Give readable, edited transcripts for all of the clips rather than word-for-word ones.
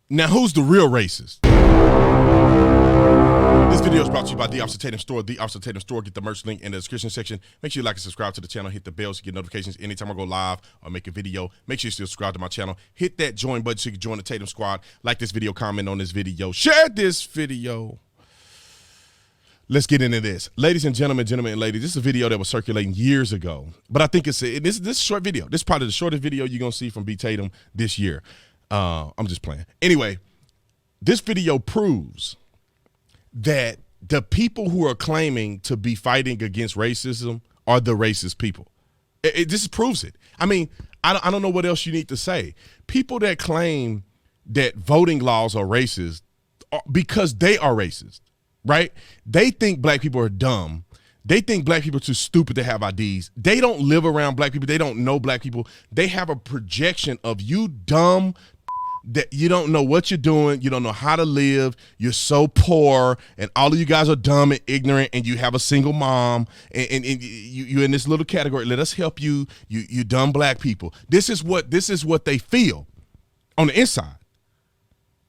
Now, who's the real racist? This video is brought to you by The Officer Tatum Store. The Officer Tatum Store. Get the merch link in the description section. Make sure you like and subscribe to the channel. Hit the bell so you get notifications anytime I go live or make a video. Make sure you still subscribe to my channel. Hit that join button so you can join the Tatum Squad. Like this video, comment on this video, share this video. Let's get into this. Ladies and gentlemen, and ladies, this is a video that was circulating years ago. But I think this is a short video. This is probably the shortest video you're going to see from B. Tatum this year. I'm just playing. Anyway, this video proves that the people who are claiming to be fighting against racism are the racist people. This proves it. I mean, I don't know what else you need to say. People that claim that voting laws are racist because they are racist, right? They think black people are dumb. They think black people are too stupid to have IDs. They don't live around black people. They don't know black people. They have a projection of you dumb, that you don't know what you're doing, you don't know how to live, you're so poor, and all of you guys are dumb and ignorant, and you have a single mom, and you're in this little category. Let us help you, you dumb black people. This is what they feel on the inside.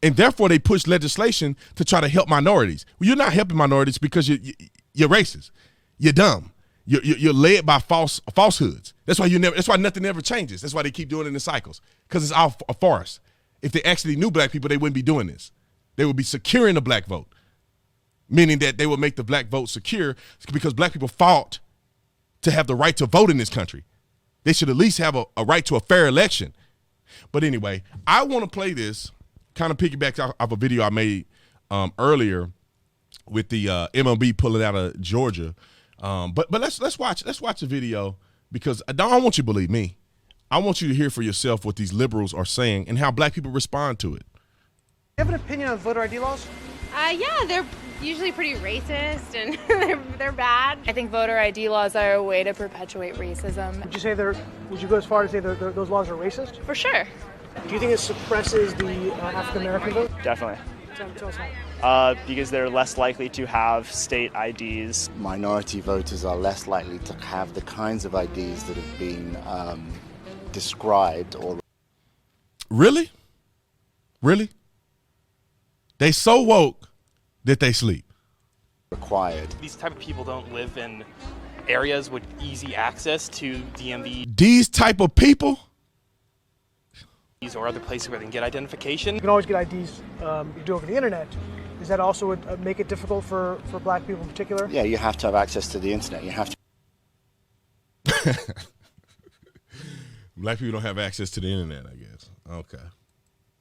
And therefore they push legislation to try to help minorities. Well, you're not helping minorities because you're racist. You're dumb. You're led by falsehoods. That's why nothing ever changes. That's why they keep doing it in cycles, because it's all a farce. If they actually knew black people, they wouldn't be doing this. They would be securing the black vote, meaning that they would make the black vote secure because black people fought to have the right to vote in this country. They should at least have a right to a fair election. But anyway, I want to play this, kind of piggyback off a video I made earlier with the MLB pulling out of Georgia. But let's watch the video, because I don't want you to believe me. I want you to hear for yourself what these liberals are saying and how black people respond to it. Do you have an opinion on voter ID laws? Yeah, they're usually pretty racist and they're bad. I think voter ID laws are a way to perpetuate racism. Would you go as far as say those laws are racist? For sure. Do you think it suppresses the African American vote? Definitely. Tell us how. Because they're less likely to have state IDs. Minority voters are less likely to have the kinds of IDs that have been described or Really? They so woke that they sleep. required. These type of people don't live in areas with easy access to DMV These type of people? or other places where they can get identification. You can always get IDs you do over the internet. Does that also make it difficult for black people in particular? Yeah, you have to have access to the internet. You have to Black people don't have access to the internet, I guess. Okay.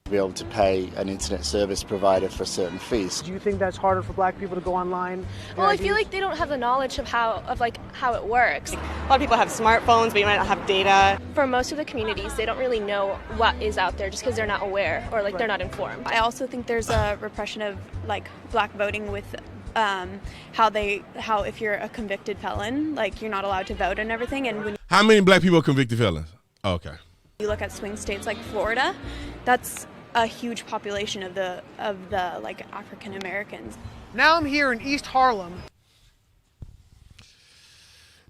be able to pay an internet service provider for certain fees. Do you think that's harder for black people to go online? Well, I feel like they don't have the knowledge of how it works. A lot of people have smartphones, but you might not have data. For most of the communities, they don't really know what is out there just because they're not aware or they're not informed. I also think there's a repression of black voting with how if you're a convicted felon, you're not allowed to vote and everything. And when How many black people are convicted felons? Okay. you look at swing states like Florida, that's a huge population of the African Americans. Now I'm here in East Harlem.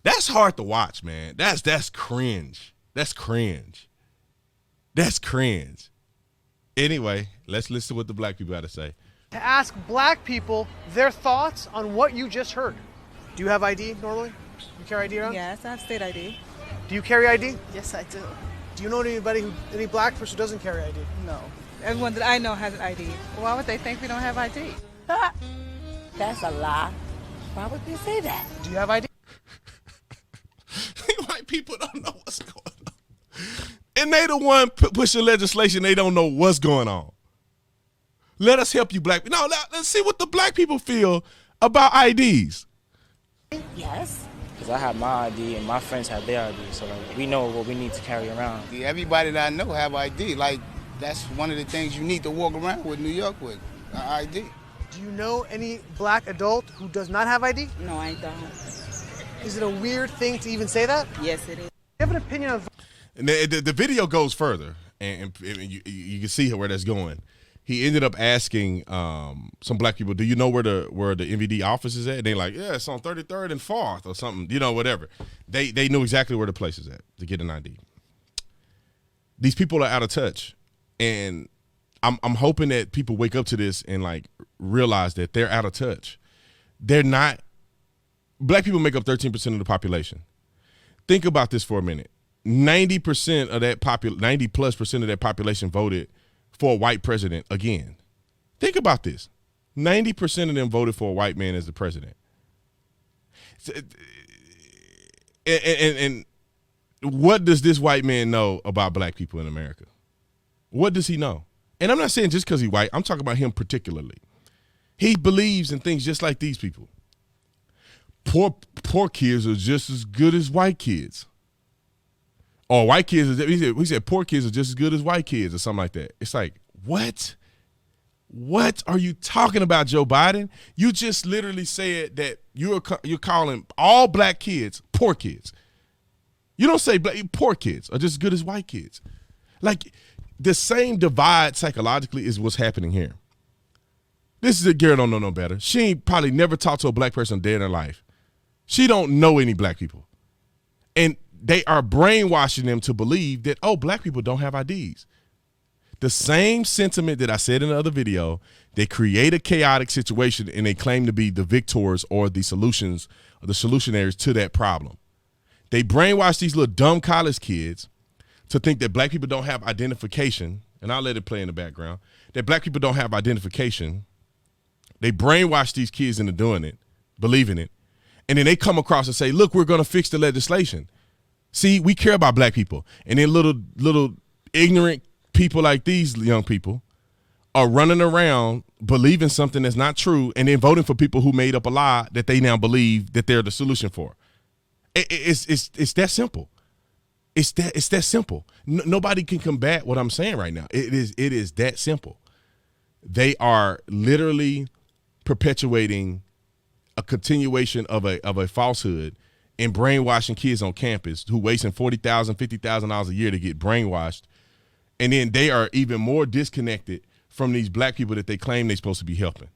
That's hard to watch, man. That's cringe. That's cringe. Anyway, let's listen to what the black people got to say. To ask black people their thoughts on what you just heard. Do you have ID normally? You carry ID around? Yes, I have state ID. Do you carry ID? Yes, I do. Do you know any black person who doesn't carry ID? No. Everyone that I know has an ID. Why would they think we don't have ID? That's a lie. Why would they say that? Do you have ID? White people don't know what's going on. And they the one pushing legislation, they don't know what's going on. Let us help you black people. No, let's see what the black people feel about IDs. Yes. Because I have my ID and my friends have their ID, so we know what we need to carry around. Everybody that I know have ID. That's one of the things you need to walk around with New York with, ID. Do you know any black adult who does not have ID? No, I don't. Is it a weird thing to even say that? Yes, it is. Do you have an opinion on... And the video goes further, and you can see where that's going. He ended up asking some black people, do you know where the MVD office is at? And they're like, yeah, it's on 33rd and 4th or something, whatever. They knew exactly where the place is at to get an ID. These people are out of touch. And I'm hoping that people wake up to this and like realize that they're out of touch. They're not. Black people make up 13% of the population. Think about this for a minute. 90% of that 90+% of that population voted for a white president again. Think about this. 90% of them voted for a white man as the president. And what does this white man know about black people in America? What does he know? And I'm not saying just because he's white. I'm talking about him particularly. He believes in things just like these people. Poor kids are just as good as white kids. Or white kids, he said poor kids are just as good as white kids or something like that. It's like, what? What are you talking about, Joe Biden? You just literally said that you're calling all black kids poor kids. You don't say poor kids are just as good as white kids. Like, the same divide psychologically is what's happening here. This is a girl don't know no better. She ain't probably never talked to a black person a day in her life. She don't know any black people. And they are brainwashing them to believe that, oh, black people don't have IDs. The same sentiment that I said in the other video, they create a chaotic situation and they claim to be the victors or the solutions or the solutionaries to that problem. They brainwash these little dumb college kids to think that black people don't have identification, and I'll let it play in the background, that black people don't have identification. They brainwash these kids into doing it, believing it, and then they come across and say, look, we're going to fix the legislation. See, we care about black people. And then little ignorant people like these young people are running around believing something that's not true and then voting for people who made up a lie that they now believe that they're the solution for. It's that simple. It's that simple. Nobody can combat what I'm saying right now. It is that simple. They are literally perpetuating a continuation of a falsehood and brainwashing kids on campus who wasting $40,000, $50,000 a year to get brainwashed. And then they are even more disconnected from these black people that they claim they're supposed to be helping.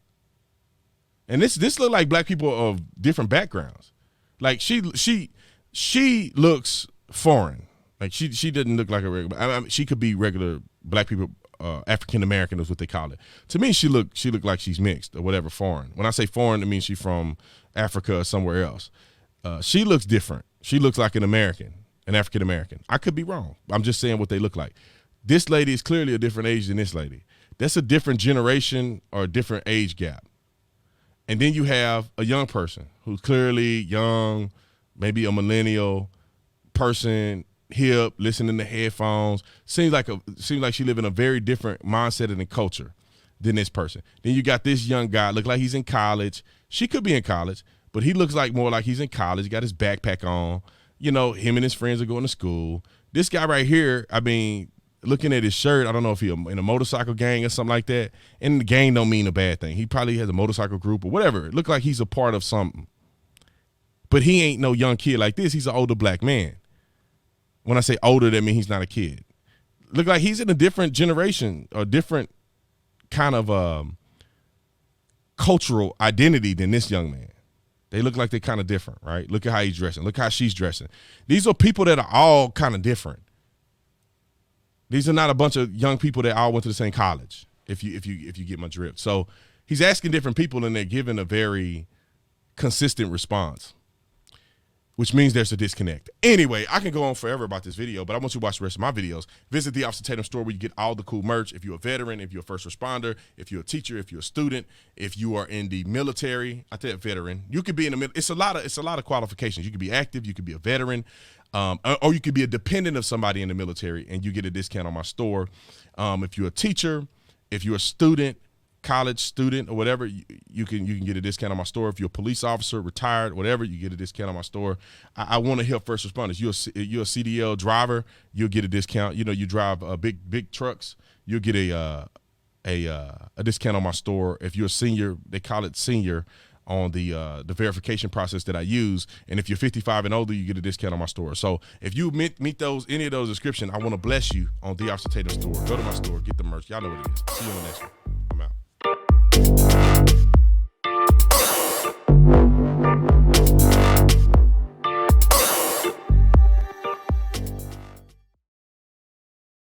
And this look like black people of different backgrounds. Like she looks foreign. Like she doesn't look like a regular. I mean, she could be regular black people, African American is what they call it. To me, she looked like she's mixed or whatever, foreign. When I say foreign, it means she's from Africa or somewhere else. She looks different. She looks like an American, an African American. I could be wrong. I'm just saying what they look like. This lady is clearly a different age than this lady. That's a different generation or a different age gap. And then you have a young person who's clearly young, maybe a millennial person, hip, listening to headphones. Seems like she live in a very different mindset and culture than this person. Then you got this young guy, look like he's in college. She could be in college, but he looks like more like he's in college. He got his backpack on. You know, him and his friends are going to school. This guy right here, I mean, looking at his shirt, I don't know if he's in a motorcycle gang or something like that. And the gang don't mean a bad thing. He probably has a motorcycle group or whatever. It look like he's a part of something. But he ain't no young kid like this. He's an older black man. When I say older, that means he's not a kid. Look like he's in a different generation or different kind of cultural identity than this young man. They look like they're kind of different, right? Look at how he's dressing. Look how she's dressing. These are people that are all kind of different. These are not a bunch of young people that all went to the same college, if you get my drift. So he's asking different people, and they're giving a very consistent response, which means there's a disconnect. Anyway, I can go on forever about this video, but I want you to watch the rest of my videos. Visit the Officer Tatum store where you get all the cool merch. If you're a veteran, if you're a first responder, if you're a teacher, if you're a student, if you are in the military, I tell you, veteran, you could be in the military. It's a lot of qualifications. You could be active, you could be a veteran, or you could be a dependent of somebody in the military, and you get a discount on my store. If you're a teacher, if you're a student, college student or whatever, you can get a discount on my store. If you're a police officer, retired, whatever, you get a discount on my store. I want to help first responders. You're a CDL driver, you'll get a discount. You know, you drive big trucks, you'll get a discount on my store. If you're a senior, they call it senior on the verification process that I use. And if you're 55 and older, you get a discount on my store. So if you meet any of those descriptions, I want to bless you on the Officer Tatum store. Go to my store, get the merch. Y'all know what it is. See you on the next one. I'm out.